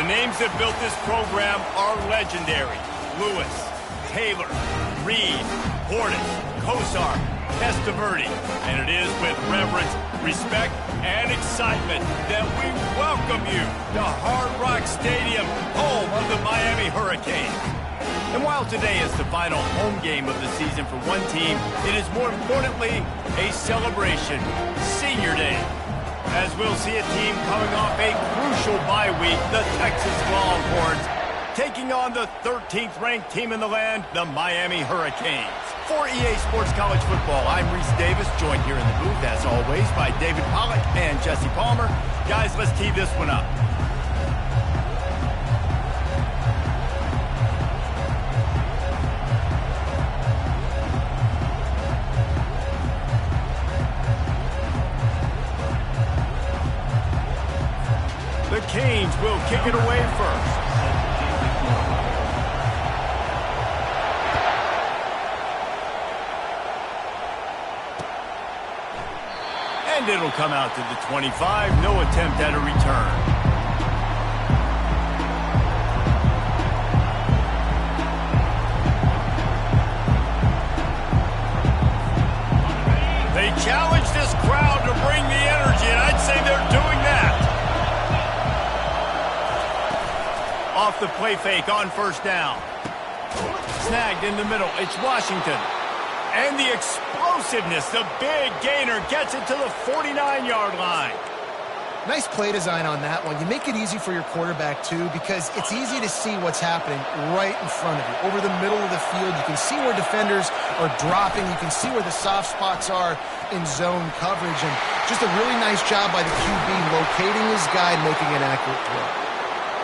The names that built this program are legendary. Lewis, Taylor, Reed, Portis, Kosar, Testaverde. And it is with reverence, respect, and excitement that we welcome you to Hard Rock Stadium, home of the Miami Hurricanes. And while today is the final home game of the season for one team, it is more importantly a celebration, Senior Day. As we'll see a team coming off a crucial bye week, the Texas Longhorns, taking on the 13th ranked team in the land, the Miami Hurricanes. For EA Sports College Football, I'm Reese Davis, joined here in the booth, as always, by David Pollack and Jesse Palmer. Guys, let's tee this one up. The Canes will kick it away first. And it'll come out to the 25. No attempt at a return. They challenge this crowd to bring the energy, and I'd say they're doing that. Off the play fake on first down. Snagged in the middle. It's Washington. And the explosiveness, the big gainer gets it to the 49-yard line. Nice play design on that one. You make it easy for your quarterback, too, because it's easy to see what's happening right in front of you. Over the middle of the field, you can see where defenders are dropping. You can see where the soft spots are in zone coverage. And just a really nice job by the QB locating his guy and making an accurate throw.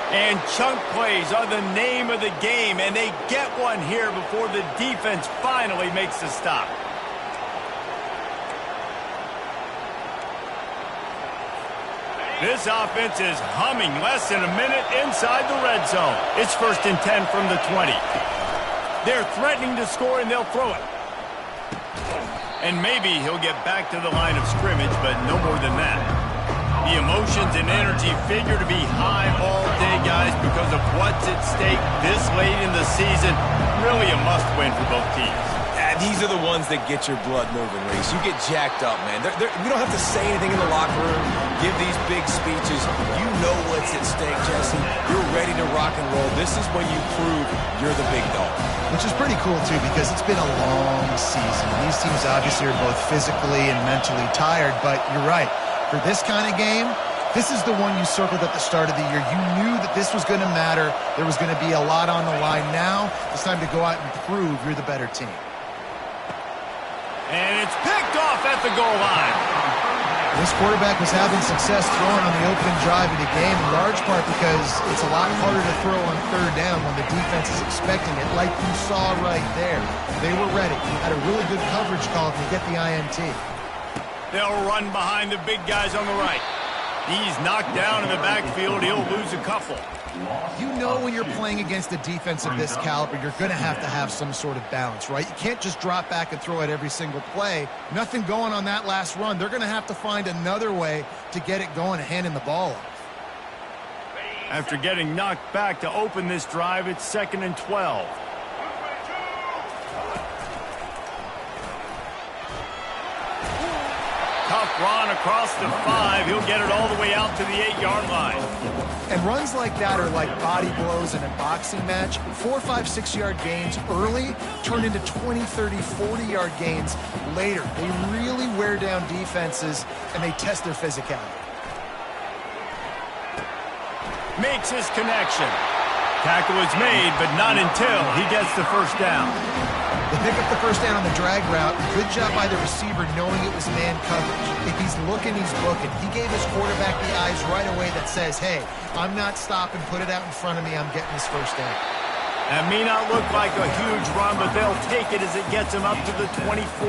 And chunk plays are the name of the game, and they get one here before the defense finally makes the stop. This offense is humming less than a minute inside the red zone. It's 1st and 10 from the 20. They're threatening to score, and they'll throw it. And maybe he'll get back to the line of scrimmage, but no more than that. The emotions and energy figure to be high all day, guys, because of what's at stake this late in the season. Really a must-win for both teams. These are the ones that get your blood moving, Reese. You get jacked up, man. We don't have to say anything in the locker room, give these big speeches. You know what's at stake, Jesse. You're ready to rock and roll. This is when you prove you're the big dog. Which is pretty cool, too, because it's been a long season. These teams obviously are both physically and mentally tired, but you're right. For this kind of game, this is the one you circled at the start of the year. You knew that this was going to matter. There was going to be a lot on the line. Now it's time to go out and prove you're the better team. And it's picked off at the goal line. This quarterback was having success throwing on the opening drive of the game, in large part because it's a lot harder to throw on third down when the defense is expecting it, like you saw right there. They were ready. Had a really good coverage call to get the INT. They'll run behind the big guys on the right. He's knocked down in the backfield. He'll lose a couple. You know when you're playing against a defense of this caliber, you're going to have some sort of balance, right? You can't just drop back and throw it every single play. Nothing going on that last run. They're going to have to find another way to get it going and handing the ball off. After getting knocked back to open this drive, it's 2nd and 12. Tough run across the 5. He'll get it all the way out to the 8-yard line. And runs like that are like body blows in a boxing match. 4, 5, 6-yard gains early turn into 20, 30, 40-yard gains later. They really wear down defenses, and they test their physicality. Makes his connection. Tackle is made, but not until he gets the first down. They pick up the first down on the drag route. Good job by the receiver knowing it was man coverage. If he's looking, he's booking. He gave his quarterback the eyes right away that says, hey, I'm not stopping. Put it out in front of me. I'm getting this first down. That may not look like a huge run, but they'll take it as it gets him up to the 24.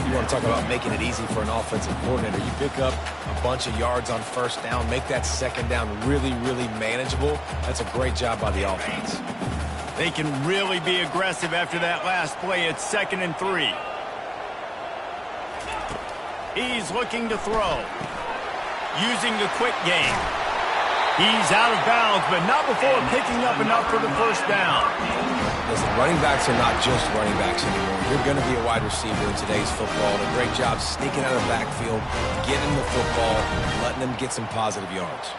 You want to talk about making it easy for an offensive coordinator. You pick up a bunch of yards on first down, make that second down really, really manageable. That's a great job by the offense. They can really be aggressive after that last play. It's 2nd and 3. He's looking to throw. Using the quick game. He's out of bounds, but not before picking up enough for the first down. Listen, running backs are not just running backs anymore. You're going to be a wide receiver in today's football. And a great job sneaking out of the backfield, getting the football, letting them get some positive yards.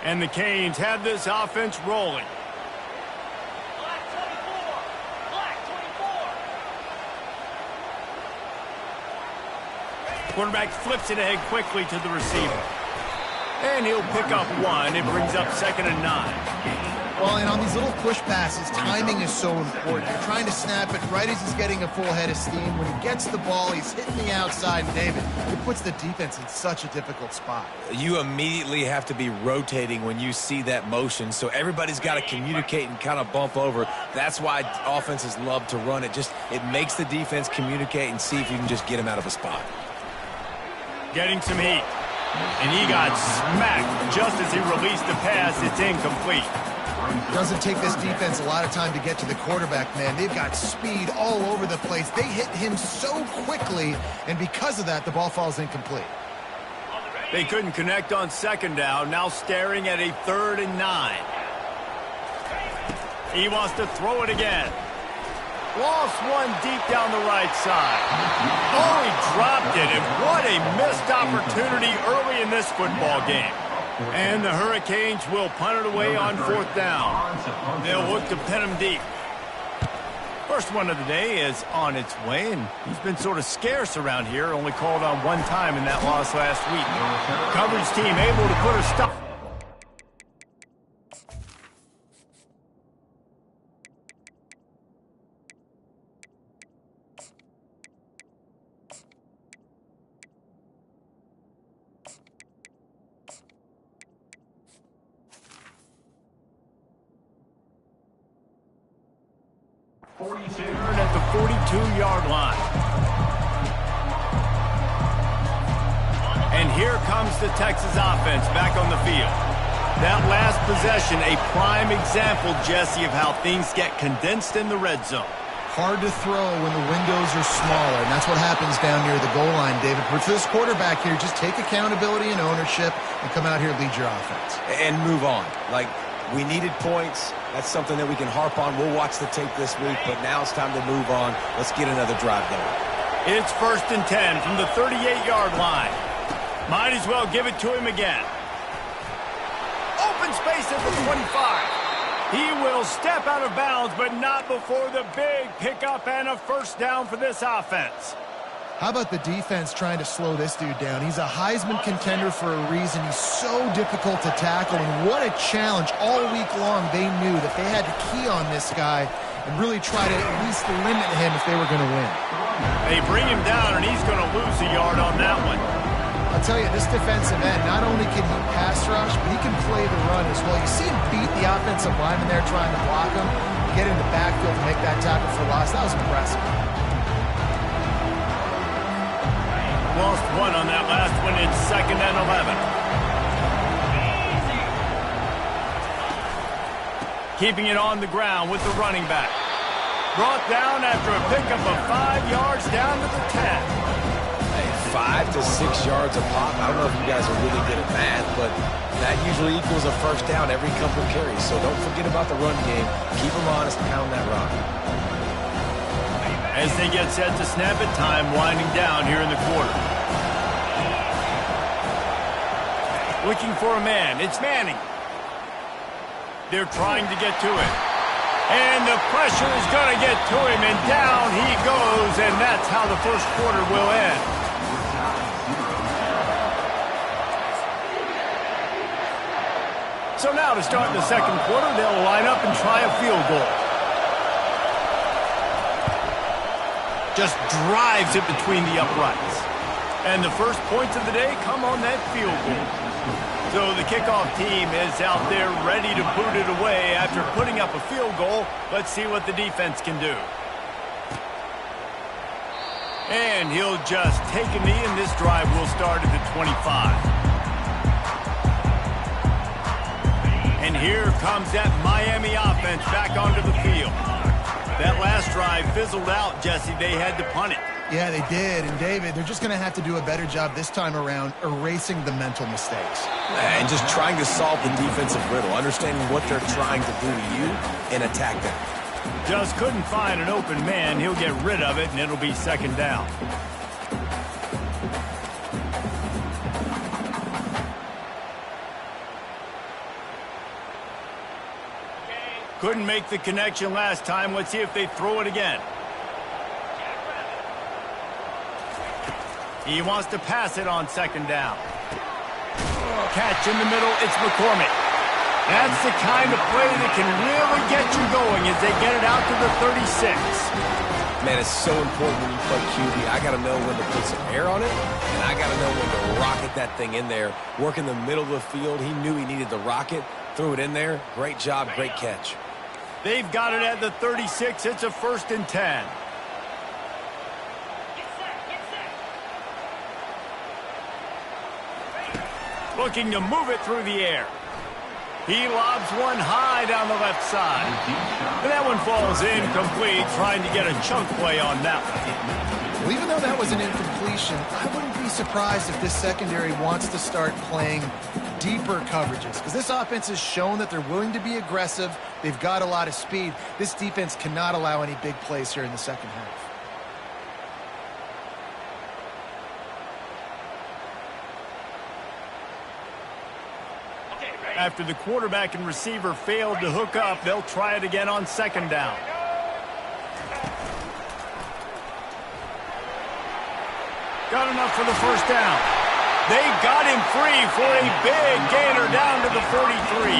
And the Canes have this offense rolling. Quarterback flips it ahead quickly to the receiver. And he'll pick up one. It brings up 2nd and 9. Well, and on these little push passes, timing is so important. You're trying to snap it right as he's getting a full head of steam. When he gets the ball, he's hitting the outside. And David, it puts the defense in such a difficult spot. You immediately have to be rotating when you see that motion, so everybody's got to communicate and kind of bump over. That's why offenses love to run it. It makes the defense communicate and see if you can just get him out of a spot. Getting some heat. And he got smacked just as he released the pass. It's incomplete. It doesn't take this defense a lot of time to get to the quarterback, man. They've got speed all over the place. They hit him so quickly, and because of that, the ball falls incomplete. They couldn't connect on 2nd down. Now staring at a 3rd and 9. He wants to throw it again. Lost one deep down the right side. Oh, he dropped it, and what a missed opportunity early in this football game. And the Hurricanes will punt it away on 4th down. They'll look to pin him deep. First one of the day is on its way, and he's been sort of scarce around here, only called on one time in that loss last week. Coverage team able to put a stop. At the 42-yard line. And here comes the Texas offense back on the field. That last possession, a prime example, Jesse, of how things get condensed in the red zone. Hard to throw when the windows are smaller, and that's what happens down near the goal line, David. But for this quarterback here, just take accountability and ownership and come out here and lead your offense. And move on. We needed points. That's something that we can harp on. We'll watch the tape this week, but now it's time to move on. Let's get another drive going. It's 1st and 10 from the 38-yard line. Might as well give it to him again. Open space at the 25. He will step out of bounds, but not before the big pickup and a 1st down for this offense. How about the defense trying to slow this dude down? He's a Heisman contender for a reason. He's so difficult to tackle, and what a challenge all week long. They knew that they had to key on this guy and really try to at least limit him if they were going to win. They bring him down, and he's going to lose a yard on that one. I'll tell you, this defensive end, not only can he pass rush, but he can play the run as well. You see him beat the offensive lineman there trying to block him, get in the backfield to make that tackle for loss. That was impressive. Lost one on that last one. It's 2nd and 11. Keeping it on the ground with the running back. Brought down after a pickup of 5 yards down to the 10. Hey, 5 to 6 yards a pop. I don't know if you guys are really good at math, but that usually equals a 1st down every couple of carries. So don't forget about the run game. Keep them honest, pound that rock. As they get set to snap it, time winding down here in the quarter. Looking for a man. It's Manning. They're trying to get to it. And the pressure is going to get to him, and down he goes, and that's how the first quarter will end. So now to start the second quarter, they'll line up and try a field goal. Just drives it between the uprights. And the first points of the day come on that field goal. So the kickoff team is out there ready to boot it away after putting up a field goal. Let's see what the defense can do. And he'll just take a knee, and this drive will start at the 25. And here comes that Miami offense back onto the field. That last drive fizzled out, Jesse. They had to punt it. Yeah, they did. And, David, they're just going to have to do a better job this time around erasing the mental mistakes. And just trying to solve the defensive riddle, understanding what they're trying to do to you and attack them. Just couldn't find an open man. He'll get rid of it, and it'll be second down. Couldn't make the connection last time. Let's see if they throw it again. He wants to pass it on second down. Catch in the middle. It's McCormick. That's the kind of play that can really get you going as they get it out to the 36. Man, it's so important when you play QB. I got to know when to put some air on it, and I got to know when to rocket that thing in there. Work in the middle of the field. He knew he needed the rocket. Threw it in there. Great job, great catch. They've got it at the 36. It's a 1st and 10. Looking to move it through the air. He lobs one high down the left side. And that one falls incomplete, trying to get a chunk play on that one. Well, even though that was an incompletion, I wouldn't be surprised if this secondary wants to start playing deeper coverages, because this offense has shown that they're willing to be aggressive. They've got a lot of speed. This defense cannot allow any big plays here in the second half. After the quarterback and receiver failed to hook up, they'll try it again on second down. Got enough for the first down. They got him free for a big gainer down to the 43.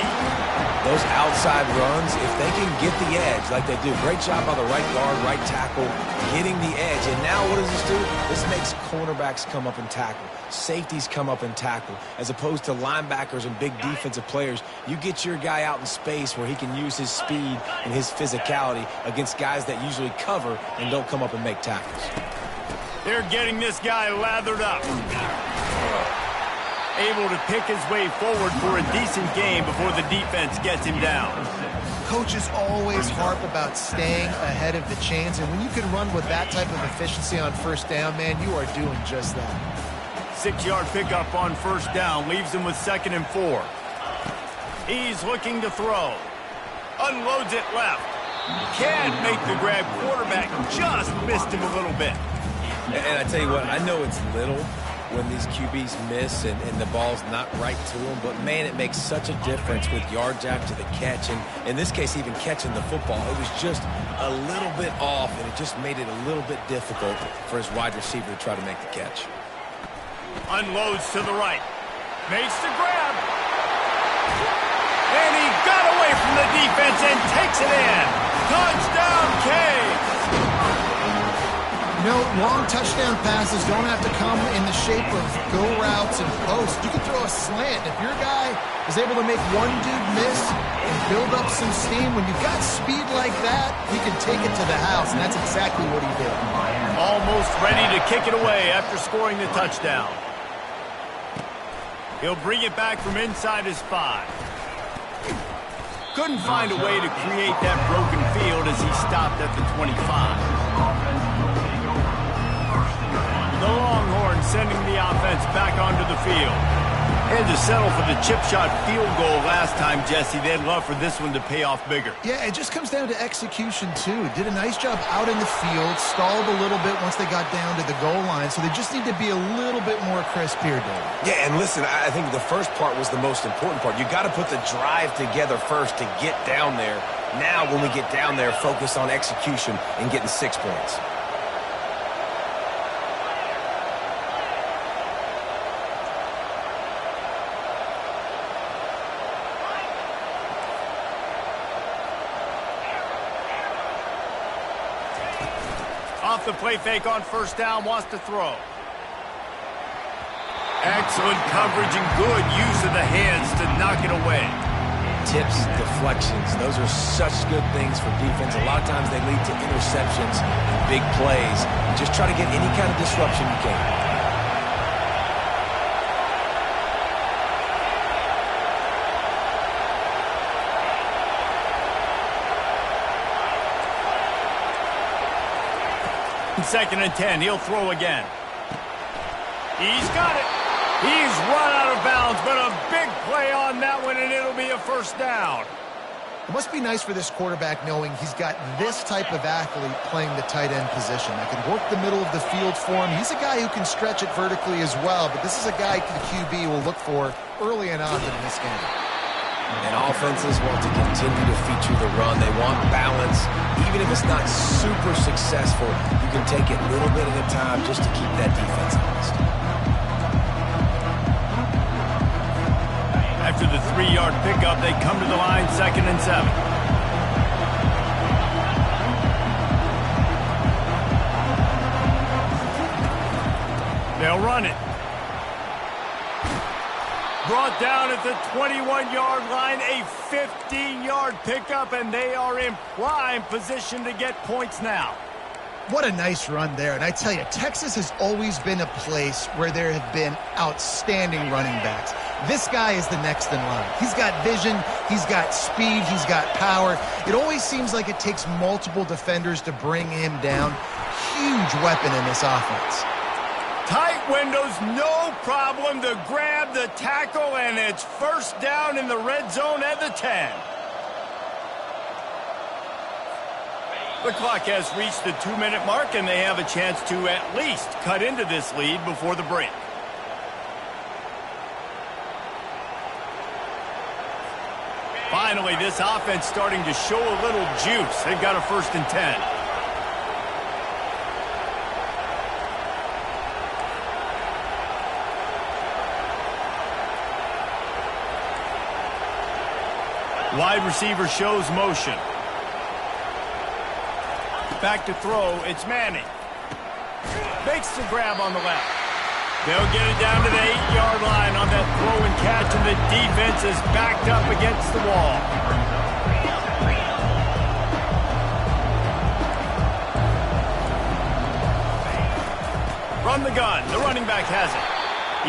Those outside runs, if they can get the edge like they do, great job by the right guard, right tackle, getting the edge. And now what does this do? This makes cornerbacks come up and tackle. Safeties come up and tackle. As opposed to linebackers and big defensive players, you get your guy out in space where he can use his speed and his physicality against guys that usually cover and don't come up and make tackles. They're getting this guy lathered up. Able to pick his way forward for a decent game before the defense gets him down. Coaches always harp about staying ahead of the chains, and when you can run with that type of efficiency on first down, man, you are doing just that. 6-yard pickup on first down leaves him with 2nd and 4. He's looking to throw. Unloads it left. Can't make the grab. Quarterback just missed him a little bit. And I tell you what, I know it's little when these QBs miss and the ball's not right to them, but man, it makes such a difference with yards after the catch, and in this case, even catching the football. It was just a little bit off, and it just made it a little bit difficult for his wide receiver to try to make the catch. Unloads to the right. Makes the grab. And he got away from the defense and takes it in. Touchdown, Caves. You know, long touchdown passes don't have to come in the shape of go routes and posts. You can throw a slant. If your guy is able to make one dude miss and build up some steam, when you've got speed like that, he can take it to the house, and that's exactly what he did. Almost ready to kick it away after scoring the touchdown. He'll bring it back from inside his 5. Couldn't find a way to create that broken field as he stopped at the 25. The Longhorns sending the offense back onto the field. Had to settle for the chip shot field goal last time, Jesse. They'd love for this one to pay off bigger. Yeah, it just comes down to execution, too. Did a nice job out in the field, stalled a little bit once they got down to the goal line, so they just need to be a little bit more crisp here, Dave. Yeah, and listen, I think the first part was the most important part. You got to put the drive together first to get down there. Now, when we get down there, focus on execution and getting 6 points. Off the play fake on first down, wants to throw. Excellent coverage and good use of the hands to knock it away. Tips, deflections, those are such good things for defense. A lot of times they lead to interceptions and big plays. Just try to get any kind of disruption you can. 2nd and 10. He'll throw again. He's got it. He's run out of bounds, but a big play on that one, and it'll be a first down. It must be nice for this quarterback knowing he's got this type of athlete playing the tight end position that can work the middle of the field for him. He's a guy who can stretch it vertically as well, but this is a guy the QB will look for early and often in this game. And offenses want to continue to feature the run. They want balance. Even if it's not super successful, you can take it little bit at a time just to keep that defense honest. After the 3-yard pickup, they come to the line, 2nd and 7. They'll run it. Brought down at the 21-yard line, a 15-yard pickup, and they are in prime position to get points now. What a nice run there. And I tell you, Texas has always been a place where there have been outstanding running backs. This guy is the next in line. He's got vision, he's got speed, he's got power. It always seems like it takes multiple defenders to bring him down. Huge weapon in this offense. Tight windows, no problem to grab the tackle, and it's first down in the red zone at the 10. The clock has reached the 2-minute mark, and they have a chance to at least cut into this lead before the break. Finally, this offense starting to show a little juice. They've got a 1st and 10. Wide receiver shows motion. Back to throw, it's Manning. Makes the grab on the left. They'll get it down to the 8-yard line on that throw and catch, and the defense is backed up against the wall. From the gun, the running back has it.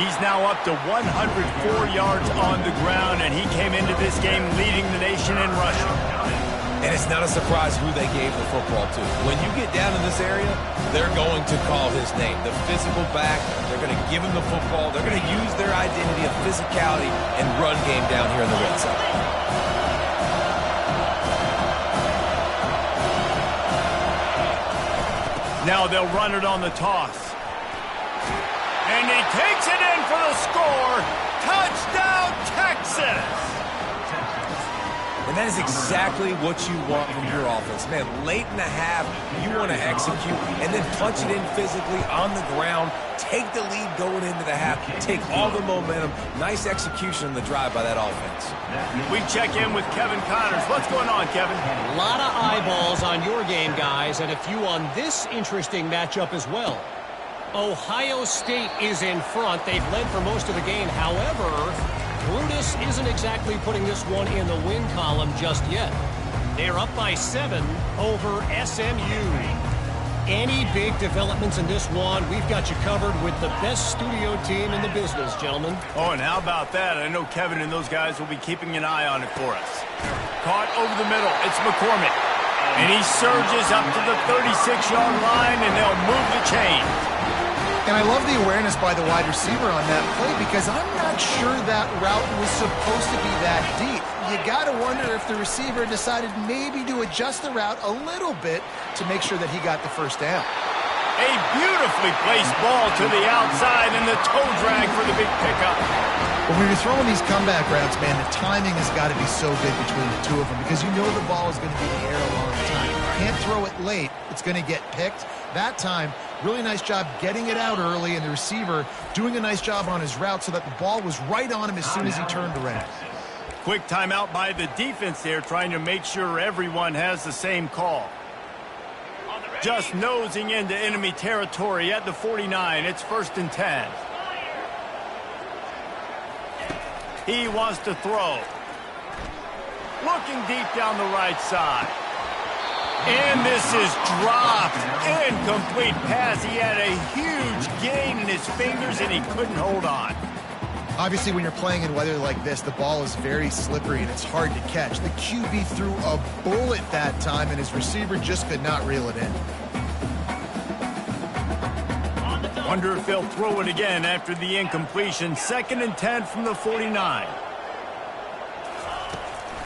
He's now up to 104 yards on the ground, and he came into this game leading the nation in rushing. And it's not a surprise who they gave the football to. When you get down in this area, they're going to call his name. The physical back, they're going to give him the football. They're going to use their identity of physicality and run game down here in the red zone. Now they'll run it on the toss. And he takes it in for the score. Touchdown, Texas! And that is exactly what you want from your offense. Man, late in the half, you want to execute and then punch it in physically on the ground, take the lead going into the half, take all the momentum. Nice execution on the drive by that offense. We check in with Kevin Connors. What's going on, Kevin? A lot of eyeballs on your game, guys, and a few on this interesting matchup as well. Ohio State is in front. They've led for most of the game. However, Brutus isn't exactly putting this one in the win column just yet. They're up by 7 over SMU. Any big developments in this one, we've got you covered with the best studio team in the business, gentlemen. Oh, and how about that? I know Kevin and those guys will be keeping an eye on it for us. Caught over the middle. It's McCormick. And he surges up to the 36-yard line, and they'll move the chain. And I love the awareness by the wide receiver on that play because I'm not sure that route was supposed to be that deep. You got to wonder if the receiver decided maybe to adjust the route a little bit to make sure that he got the first down. A beautifully placed ball to the outside and the toe drag for the big pickup. When you're throwing these comeback routes, man, the timing has got to be so good between the two of them because you know the ball is going to be in the air a long time. You can't throw it late. It's going to get picked. That time, really nice job getting it out early, and the receiver doing a nice job on his route so that the ball was right on him as soon as he turned around. Quick timeout by the defense there, trying to make sure everyone has the same call. Just nosing into enemy territory at the 49. It's 1st and 10. He wants to throw. Looking deep down the right side. And this is dropped. Incomplete pass. He had a huge gain in his fingers, and he couldn't hold on. Obviously, when you're playing in weather like this, the ball is very slippery, and it's hard to catch. The QB threw a bullet that time, and his receiver just could not reel it in. Wonder if they'll throw it again after the incompletion. 2nd and 10 from the 49.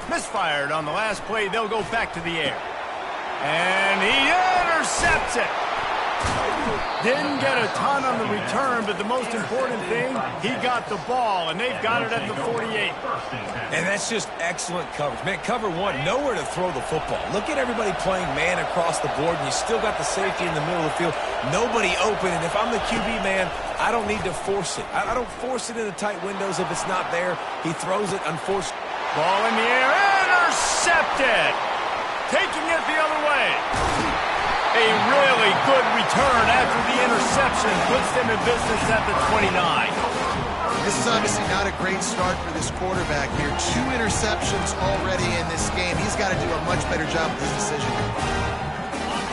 Misfired on the last play. They'll go back to the air. And he intercepts it. Didn't get a ton on the return, but the most important thing, he got the ball, and they've got it at the 48. And that's just excellent coverage. Man, cover one, nowhere to throw the football. Look at everybody playing man across the board, and you still got the safety in the middle of the field. Nobody open, and if I'm the QB, man, I don't need to force it. I don't force it into tight windows if it's not there. He throws it, unfortunately. Ball in the air, intercepted! Taking it the other way. A really good return after the interception puts them in business at the 29. This is obviously not a great start for this quarterback here. 2 interceptions already in this game. He's got to do a much better job with his decision.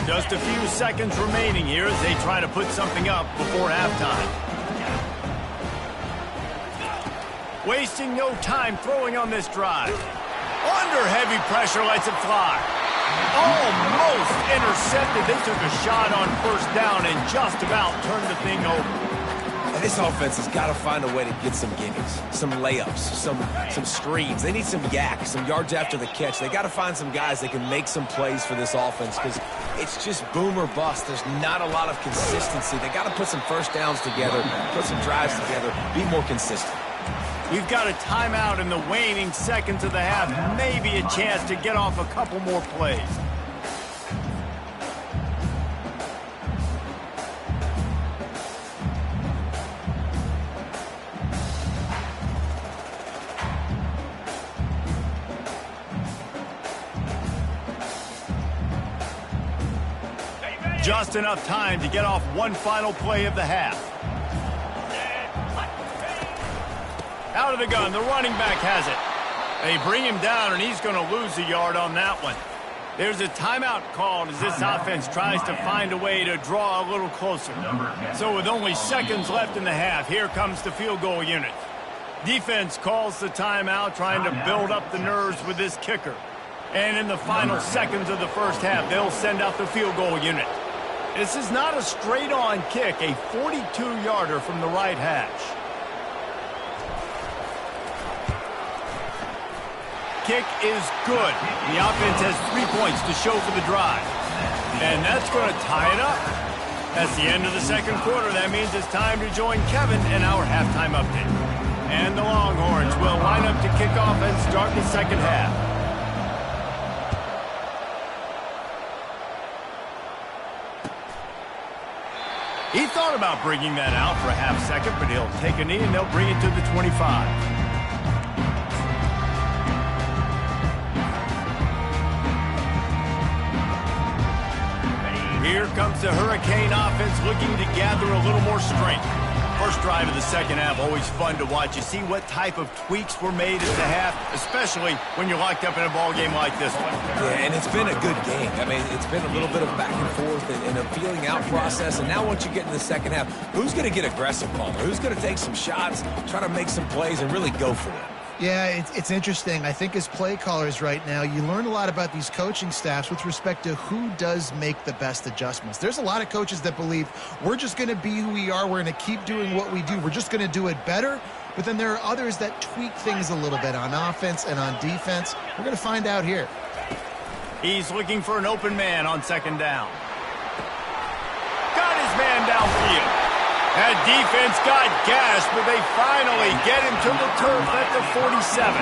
Just a few seconds remaining here as they try to put something up before halftime. Wasting no time throwing on this drive. Under heavy pressure, lets it fly. Almost intercepted. They took a shot on 1st down and just about turned the thing over. And this offense has got to find a way to get some gimmies, some layups, some screens. They need some yak, some yards after the catch. They got to find some guys that can make some plays for this offense because it's just boom or bust. There's not a lot of consistency. They got to put some 1st downs together, put some drives together, be more consistent. We've got a timeout in the waning seconds of the half. Maybe a chance to get off a couple more plays. Just enough time to get off one final play of the half. Out of the gun, the running back has it. They bring him down, and he's going to lose a yard on that one. There's a timeout called as this offense tries to find a way to draw a little closer. So with only seconds left in the half, here comes the field goal unit. Defense calls the timeout, trying to build up the nerves with this kicker. And in the final seconds of the 1st half, they'll send out the field goal unit. This is not a straight-on kick, a 42-yarder from the right hash. Kick is good. The offense has 3 points to show for the drive. And that's going to tie it up. That's the end of the 2nd quarter. That means it's time to join Kevin in our halftime update. And the Longhorns will line up to kick off and start the 2nd half. He thought about bringing that out for a half second, but he'll take a knee and they'll bring it to the 25. Here comes the Hurricane offense looking to gather a little more strength. First drive of the 2nd half, always fun to watch. You see what type of tweaks were made at the half, especially when you're locked up in a ball game like this one. Yeah, and it's been a good game. I mean, it's been a little bit of back and forth and a feeling out process. And now once you get in the 2nd half, who's going to get aggressive, Palmer? Who's going to take some shots, try to make some plays, and really go for it? Yeah, it's interesting. I think as play callers right now, you learn a lot about these coaching staffs with respect to who does make the best adjustments. There's a lot of coaches that believe we're just going to be who we are. We're going to keep doing what we do. We're just going to do it better. But then there are others that tweak things a little bit on offense and on defense. We're going to find out here. He's looking for an open man on 2nd down. Got his man downfield. That defense got gashed, but they finally get him to the turf at the 47.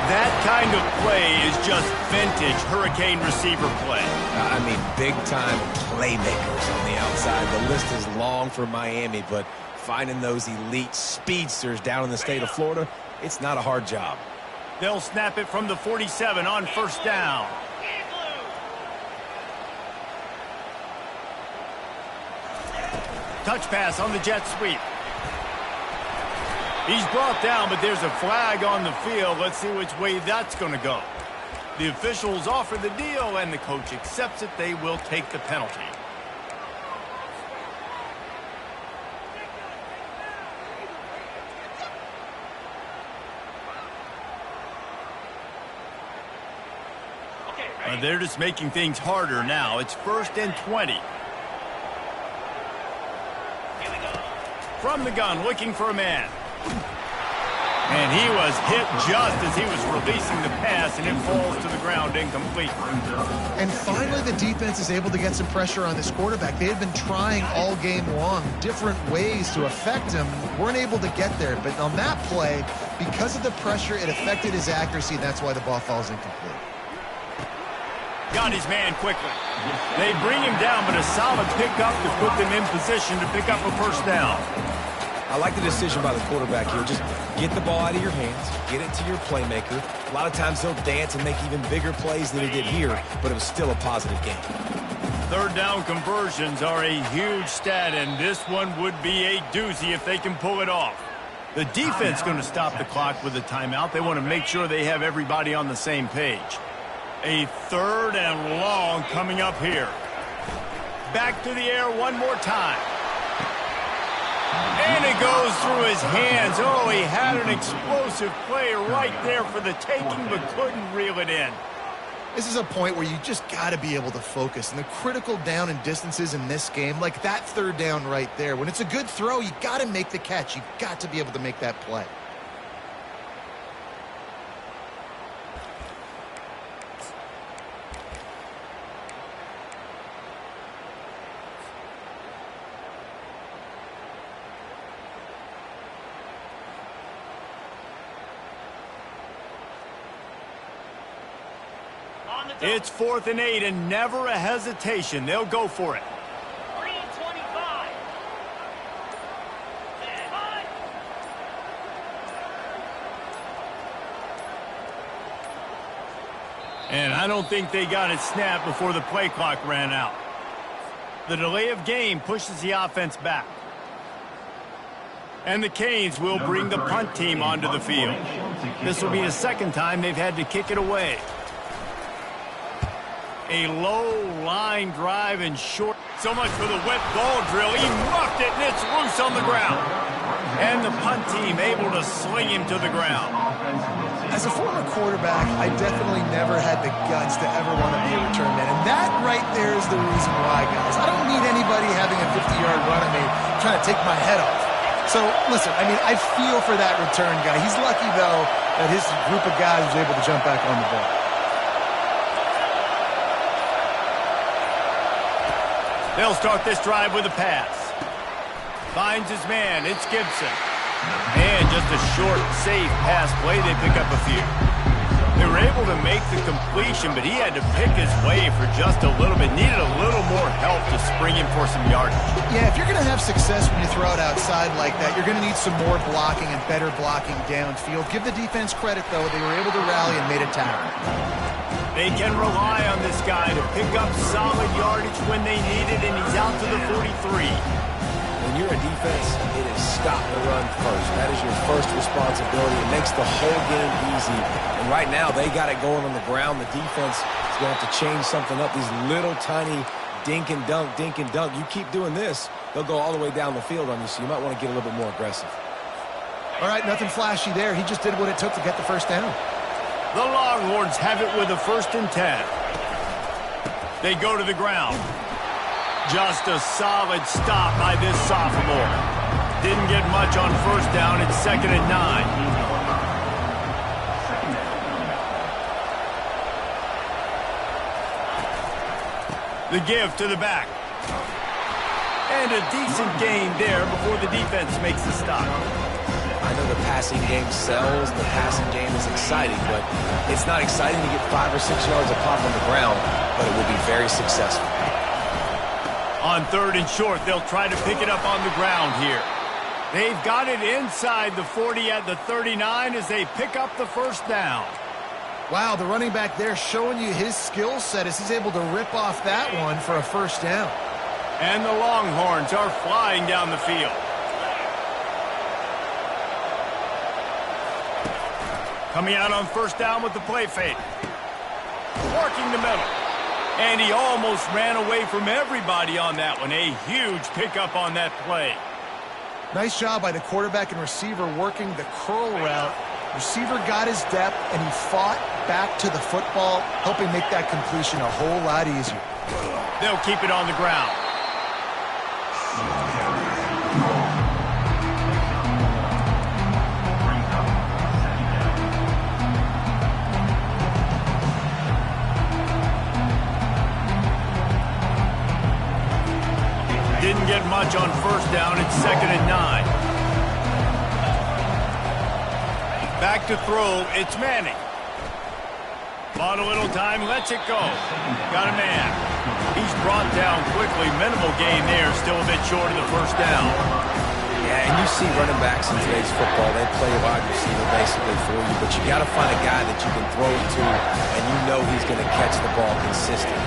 That kind of play is just vintage Hurricane receiver play. I mean, big-time playmakers on the outside. The list is long for Miami, but finding those elite speedsters down in the state of Florida, it's not a hard job. They'll snap it from the 47 on 1st down. Touch pass on the jet sweep. He's brought down, but there's a flag on the field. Let's see which way that's going to go. The officials offer the deal, and the coach accepts it. They will take the penalty. They're just making things harder now. It's 1st and 20. Here we go. From the gun, looking for a man. And he was hit just as he was releasing the pass, and it falls to the ground incomplete. And finally, the defense is able to get some pressure on this quarterback. They had been trying all game long different ways to affect him. Weren't able to get there. But on that play, because of the pressure, it affected his accuracy, and that's why the ball falls incomplete. Got his man quickly. They bring him down, but a solid pickup to put them in position to pick up a first down. I like the decision by the quarterback here. Just get the ball out of your hands, get it to your playmaker. A lot of times they'll dance and make even bigger plays than he did here, but it was still a positive game. Third down conversions are a huge stat, and this one would be a doozy if they can pull it off. The defense going to stop the clock with a timeout. They want to make sure they have everybody on the same page. A third and long coming up here. Back to the air one more time. And it goes through his hands. Oh, he had an explosive play right there for the taking, but couldn't reel it in. This is a point where you just got to be able to focus. And the critical down and distances in this game, like that third down right there, when it's a good throw, you got to make the catch. You got to be able to make that play. It's 4th and 8 and never a hesitation. They'll go for it. 3:25. And I don't think they got it snapped before the play clock ran out. The delay of game pushes the offense back. And the Canes will bring the punt team onto the field. This will be the second time they've had to kick it away. A low line drive and short. So much for the wet ball drill. He muffed it, and it's loose on the ground. And the punt team able to sling him to the ground. As a former quarterback, I definitely never had the guts to ever want to be a return man. And that right there is the reason why, guys. I don't need anybody having a 50-yard run at me trying to take my head off. So, listen, I mean, I feel for that return guy. He's lucky, though, that his group of guys was able to jump back on the ball. They'll start this drive with a pass. Finds his man. It's Gibson. And just a short, safe pass play. They pick up a few. They were able to make the completion, but he had to pick his way for just a little bit. Needed a little more help to spring him for some yardage. Yeah, if you're going to have success when you throw it outside like that, you're going to need some more blocking and better blocking downfield. Give the defense credit, though. They were able to rally and made a tackle. They can rely on this guy to pick up solid yardage when they need it, and he's out to the 43. When you're a defense, it is stop the run first. That is your first responsibility. It makes the whole game easy. And right now, they got it going on the ground. The defense is going to have to change something up. These little tiny dink and dunk, dink and dunk. You keep doing this, they'll go all the way down the field on you, so you might want to get a little bit more aggressive. All right, nothing flashy there. He just did what it took to get the first down. The Longhorns have it with a 1st and 10. They go to the ground. Just a solid stop by this sophomore. Didn't get much on 1st down. It's 2nd and 9. The give to the back. And a decent gain there before the defense makes the stop. I know the passing game sells, the passing game is exciting, but it's not exciting to get 5 or 6 yards a pop on the ground, but it will be very successful. On 3rd and short, they'll try to pick it up on the ground here. They've got it inside the 40 at the 39 as they pick up the first down. Wow, the running back there showing you his skill set as he's able to rip off that one for a first down. And the Longhorns are flying down the field. Coming out on 1st down with the play fake. Working the middle. And he almost ran away from everybody on that one. A huge pickup on that play. Nice job by the quarterback and receiver working the curl route. Receiver got his depth, and he fought back to the football, helping make that completion a whole lot easier. They'll keep it on the ground. 2nd and 9. Back to throw, it's Manning. Bought a little time, lets it go. Got a man. He's brought down quickly. Minimal gain there, still a bit short of the first down. Yeah, and you see running backs in today's football, they play a wide receiver basically for you, but you got to find a guy that you can throw it to, and you know he's going to catch the ball consistently.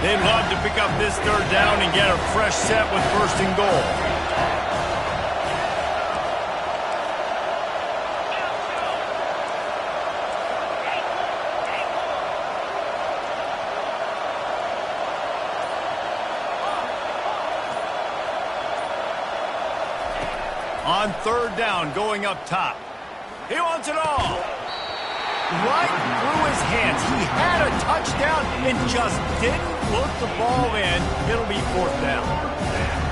They'd love to pick up this 3rd down and get a fresh set with 1st and goal. On 3rd down, going up top. He wants it all. Right through his hands. He had a touchdown and just didn't look the ball in. It'll be 4th down.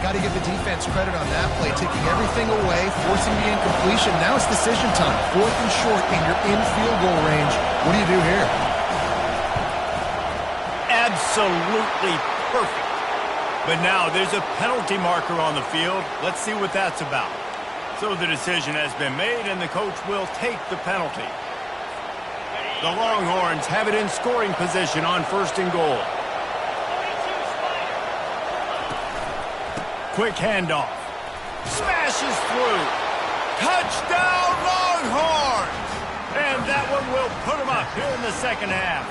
Got to give the defense credit on that play, taking everything away, forcing the incompletion. Now it's decision time. 4th and short, and you're in field goal range. What do you do here? Absolutely perfect. But now there's a penalty marker on the field. Let's see what that's about. So the decision has been made, and the coach will take the penalty. The Longhorns have it in scoring position on 1st and goal. Quick handoff. Smashes through. Touchdown, Longhorns! And that one will put them up here in the 2nd half.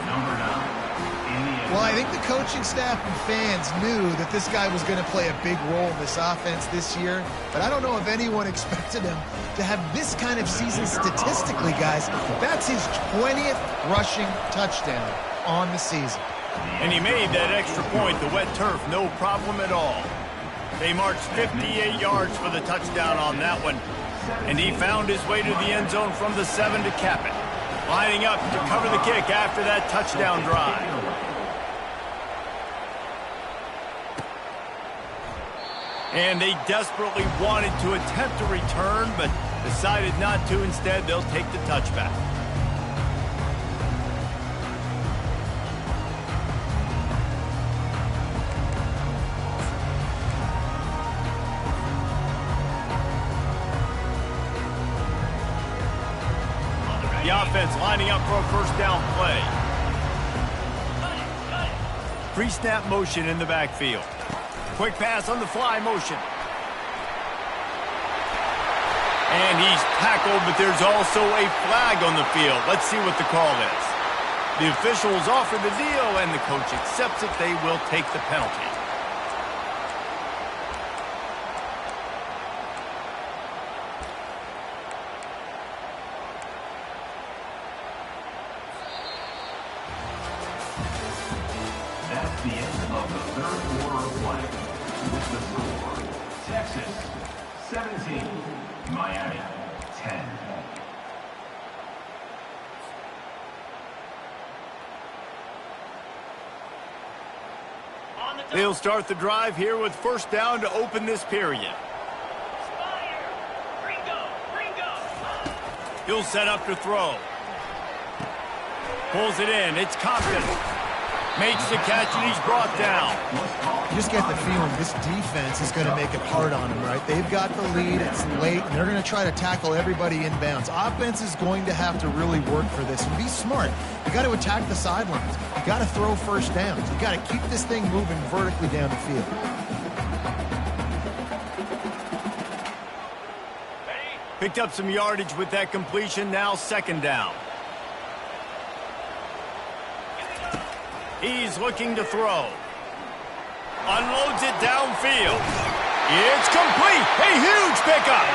Well, I think the coaching staff and fans knew that this guy was going to play a big role in this offense this year, but I don't know if anyone expected him to have this kind of season statistically, guys. That's his 20th rushing touchdown on the season. And he made that extra point, the wet turf, no problem at all. They marched 58 yards for the touchdown on that one, and he found his way to the end zone from the 7 to cap it, lining up to cover the kick after that touchdown drive. And they desperately wanted to attempt a return, but decided not to. Instead, they'll take the touchback. The offense lining up for a 1st down play. Pre-snap motion in the backfield. Quick pass on the fly motion. And he's tackled, but there's also a flag on the field. Let's see what the call is. The officials offer the deal, and the coach accepts it. They will take the penalty. That's the end of the 3rd quarter of play. With the score, Texas 17, Miami 10. They'll start the drive here with 1st down to open this period. He'll set up to throw. Pulls it in. It's Compton. Makes the catch, and he's brought down. You just get the feeling this defense is going to make it hard on them, right? They've got the lead. It's late, and they're going to try to tackle everybody inbounds. Offense is going to have to really work for this and be smart. You got to attack the sidelines. You got to throw 1st downs. You got to keep this thing moving vertically down the field. Picked up some yardage with that completion. Now 2nd down. He's looking to throw. Unloads it downfield. It's complete. A huge pickup.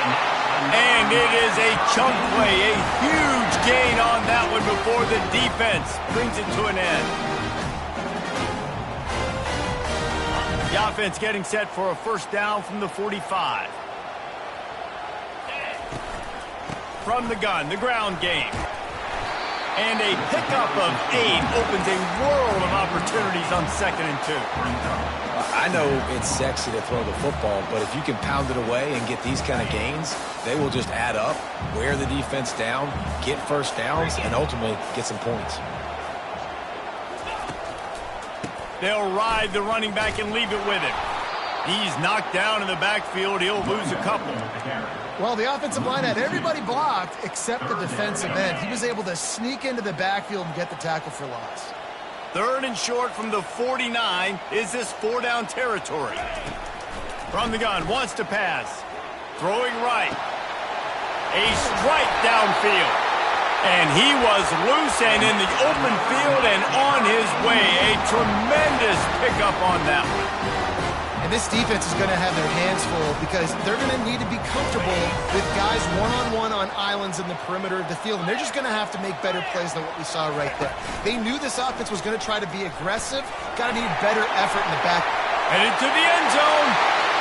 And it is a chunk play. A huge gain on that one before the defense brings it to an end. The offense getting set for a 1st down from the 45. From the gun, the ground game. And a pickup of 8 opens a world of opportunities on 2nd and 2. I know it's sexy to throw the football, but if you can pound it away and get these kind of gains, they will just add up, wear the defense down, get 1st downs, and ultimately get some points. They'll ride the running back and leave it with him. He's knocked down in the backfield. He'll lose a couple. Well, the offensive line had everybody blocked except the defensive end. He was able to sneak into the backfield and get the tackle for loss. 3rd and short from the 49. Is this 4-down territory? From the gun, wants to pass. Throwing right. A strike downfield. And he was loose and in the open field and on his way. A tremendous pickup on that one. And this defense is going to have their hands full because they're going to need to be comfortable with guys one-on-one on islands in the perimeter of the field. And they're just going to have to make better plays than what we saw right there. They knew this offense was going to try to be aggressive. Got to need better effort in the back. Headed to the end zone.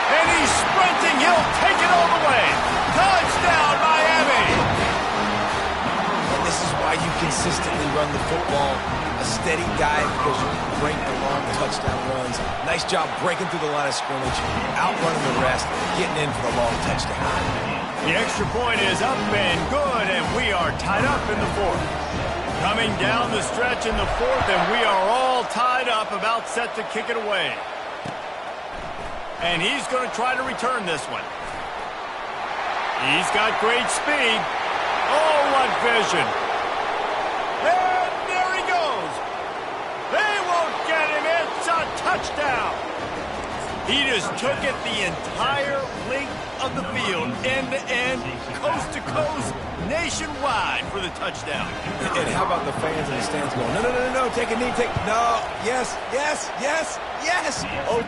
And he's sprinting. He'll take it all the way. Touchdown, Miami. And this is why you consistently run the football. A steady dive because you can break the long touchdown runs. Nice job breaking through the line of scrimmage, outrunning the rest, getting in for the long touchdown. The extra point is up and good, and we are tied up in the 4th. Coming down the stretch in the 4th, and we are all tied up, about set to kick it away. And he's going to try to return this one. He's got great speed. Oh, what vision. And there he goes. They won't get him. It's a touchdown. He just took it the entire length of the field, end to end, coast to coast, nationwide for the touchdown. And how about the fans in the stands going, no, take a knee, no, yes, yes, yes, yes. Oh.